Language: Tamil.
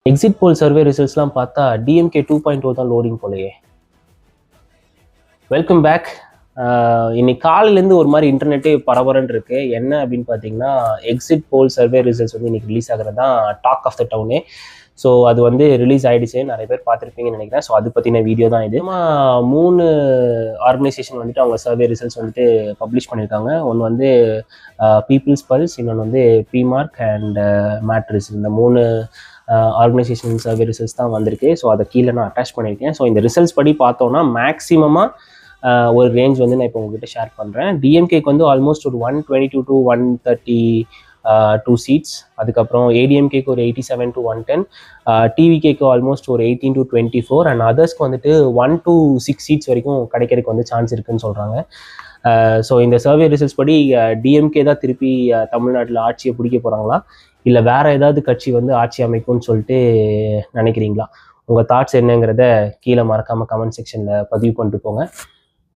எக்ஸிட் போல் சர்வே ரிசல்ட்ஸ்லாம் பார்த்தா டிஎம்கே 2.0 தான் லோடிங் போலையே. Welcome back. இன்னைக்கு காலையிலேருந்து ஒரு மாதிரி இன்டர்நெட்டே பரபரன்னு இருக்கு. என்ன அப்படின்னு பார்த்தீங்கன்னா, எக்ஸிட் போல் சர்வே ரிசல்ட்ஸ் வந்து இன்னைக்கு ரிலீஸ் ஆகிறது தான் டாக் ஆஃப் த டவுனே. ஸோ அது வந்து ரிலீஸ் ஆகிடுச்சு, நிறைய பேர் பார்த்துருப்பீங்கன்னு நினைக்கிறேன். ஸோ அது பற்றின வீடியோ தான் இது. 3 ஆர்கனைசேஷன் வந்துட்டு அவங்க சர்வே ரிசல்ட்ஸ் வந்துட்டு பப்ளிஷ் பண்ணியிருக்காங்க. ஒன்று வந்து பீப்புள்ஸ் பல்ஸ், இன்னொன்று வந்து பிமார்க் அண்ட் மேட்ரிஸ். இந்த 3 ஆர்கனைசேஷன் சர்வே ரிசல்ட்ஸ் தான் வந்திருக்கு. ஸோ அதை கீழே நான் அட்டாச் பண்ணியிருக்கேன். ஸோ இந்த ரிசல்ட்ஸ் படி பார்த்தோன்னா மேக்ஸிமமாக ஒரு ரேஞ்ச் வந்து நான் இப்போ உங்ககிட்ட ஷேர் பண்ணுறேன். டிஎம்கேக்கு வந்து ஆல்மோஸ்ட் ஒரு 122 to 132 சீட்ஸ். அதுக்கப்புறம் ஏடிஎம்கேக்கு ஒரு 87 to 110, டிவிகேக்கு ஆல்மோஸ்ட் ஒரு 18 to 24, அண்ட் அதர்ஸ்க்கு வந்துட்டு 1 to 6 சீட்ஸ் வரைக்கும் கிடைக்கிறதுக்கு வந்து சான்ஸ் இருக்குன்னு சொல்கிறாங்க. ஸோ இந்த சர்வே ரிசல்ட்ஸ் படி டிஎம்கே தான் திருப்பி தமிழ்நாட்டில் ஆட்சியை பிடிக்க போகிறாங்களா, இல்லை வேற ஏதாவது கட்சி வந்து ஆட்சி அமைக்கும்னு சொல்லிட்டு நினைக்கிறீங்களா? உங்கள் தாட்ஸ் என்னங்கிறத கீழே மறக்காமல் கமெண்ட் செக்ஷனில் பதிவு பண்ணிட்டு போங்க.